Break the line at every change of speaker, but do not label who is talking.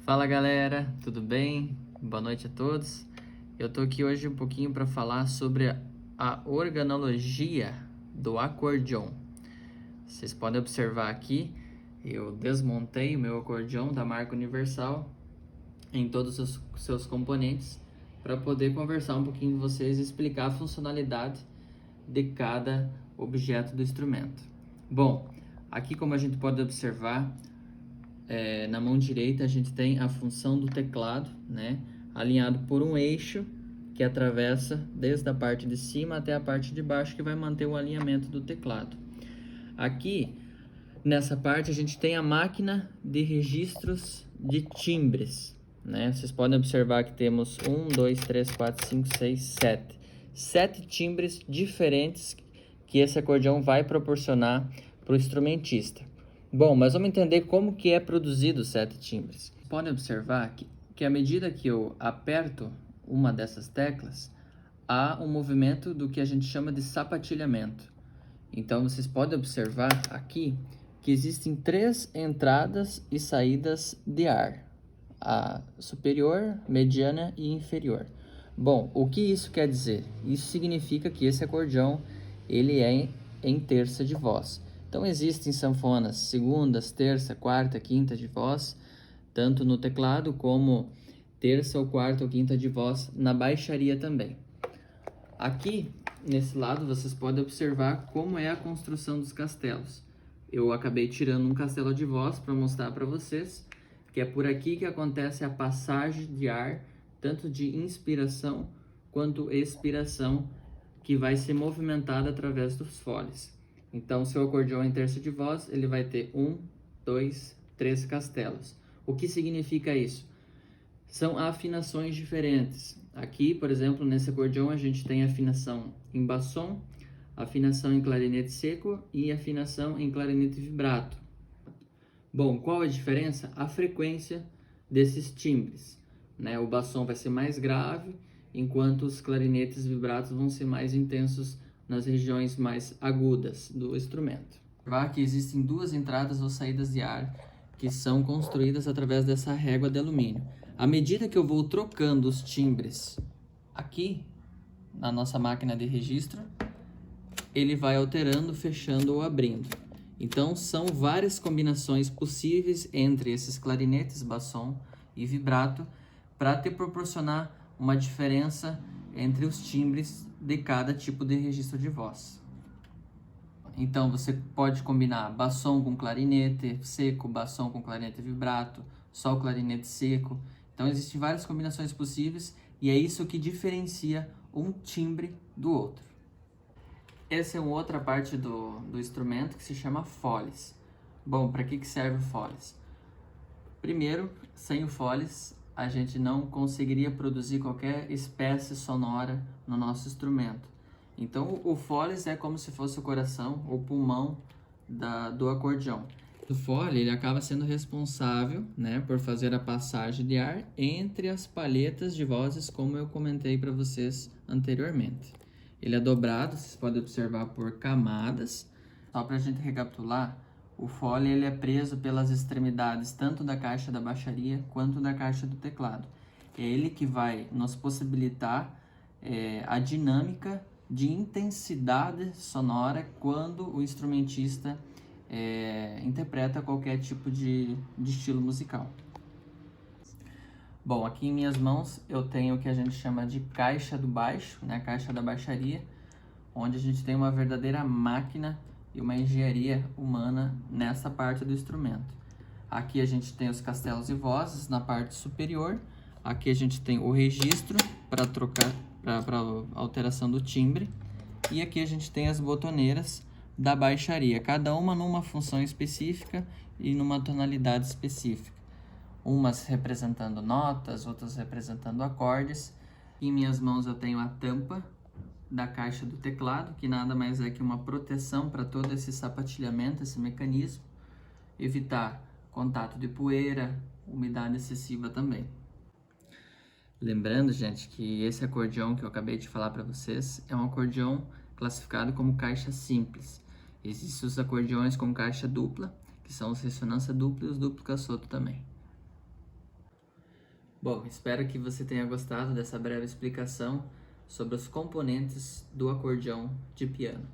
Fala galera, tudo bem? Boa noite a todos. Eu tô aqui hoje um pouquinho para falar sobre a organologia do acordeon. Vocês podem observar aqui, eu desmontei o meu acordeon da marca Universal em todos os seus componentes para poder conversar um pouquinho com vocês e explicar a funcionalidade de cada objeto do instrumento. Bom, aqui como a gente pode observar, na mão direita a gente tem a função do teclado, né, alinhado por um eixo que atravessa desde a parte de cima até a parte de baixo, que vai manter o alinhamento do teclado. Aqui nessa parte a gente tem a máquina de registros de timbres, né? Vocês podem observar que temos 1, 2, 3, 4, 5, 6, 7. 7 timbres diferentes que esse acordeão vai proporcionar para o instrumentista. Bom, mas vamos entender como que é produzido os 7 timbres. Podem observar que à medida que eu aperto uma dessas teclas, há um movimento do que a gente chama de sapatilhamento. Então, vocês podem observar aqui que existem 3 entradas e saídas de ar, a superior, mediana e inferior. Bom, o que isso quer dizer? Isso significa que esse acordeão ele é em terça de voz. Então existem sanfonas segundas, terça, quarta, quinta de voz, tanto no teclado como terça ou quarta ou quinta de voz na baixaria também. Aqui, nesse lado, vocês podem observar como é a construção dos castelos. Eu acabei tirando um castelo de voz para mostrar para vocês que é por aqui que acontece a passagem de ar, tanto de inspiração quanto expiração, que vai ser movimentada através dos foles. Então, se o acordeão em terça de voz, ele vai ter 1, 2, 3 castelos. O que significa isso? São afinações diferentes. Aqui, por exemplo, nesse acordeão a gente tem afinação em bassom, afinação em clarinete seco e afinação em clarinete vibrato. Bom, qual a diferença? A frequência desses timbres, né? O bassom vai ser mais grave, enquanto os clarinetes vibratos vão ser mais intensos nas regiões mais agudas do instrumento. Observar que existem 2 entradas ou saídas de ar que são construídas através dessa régua de alumínio. À medida que eu vou trocando os timbres aqui na nossa máquina de registro, ele vai alterando, fechando ou abrindo. Então são várias combinações possíveis entre esses clarinetes, bassom e vibrato para te proporcionar uma diferença entre os timbres de cada tipo de registro de voz. Então você pode combinar bassom com clarinete seco, bassom com clarinete vibrato, só o clarinete seco. Então existem várias combinações possíveis e é isso que diferencia um timbre do outro. Essa é uma outra parte do instrumento que se chama foles. Bom, para que serve o foles? Primeiro, sem o foles, a gente não conseguiria produzir qualquer espécie sonora no nosso instrumento. Então, o foles é como se fosse o coração, o pulmão do acordeão. O fole ele acaba sendo responsável, né, por fazer a passagem de ar entre as palhetas de vozes, como eu comentei para vocês anteriormente. Ele é dobrado, vocês podem observar, por camadas. Só para a gente recapitular, o fole ele é preso pelas extremidades tanto da caixa da baixaria quanto da caixa do teclado. É ele que vai nos possibilitar a dinâmica de intensidade sonora quando o instrumentista interpreta qualquer tipo de estilo musical. Bom, aqui em minhas mãos eu tenho o que a gente chama de caixa do baixo, né, caixa da baixaria, onde a gente tem uma verdadeira máquina e uma engenharia humana nessa parte do instrumento. Aqui a gente tem os castelos e vozes na parte superior, aqui a gente tem o registro para trocar, para alteração do timbre, e aqui a gente tem as botoneiras da baixaria, cada uma numa função específica e numa tonalidade específica. Umas representando notas, outras representando acordes. Em minhas mãos eu tenho a tampa da caixa do teclado, que nada mais é que uma proteção para todo esse sapatilhamento, esse mecanismo, evitar contato de poeira, umidade excessiva também. Lembrando, gente, que esse acordeão que eu acabei de falar para vocês é um acordeão classificado como caixa simples. Existem os acordeões com caixa dupla, que são os ressonância dupla e os duplo cassoto também. Bom, espero que você tenha gostado dessa breve explicação sobre os componentes do acordeão de piano.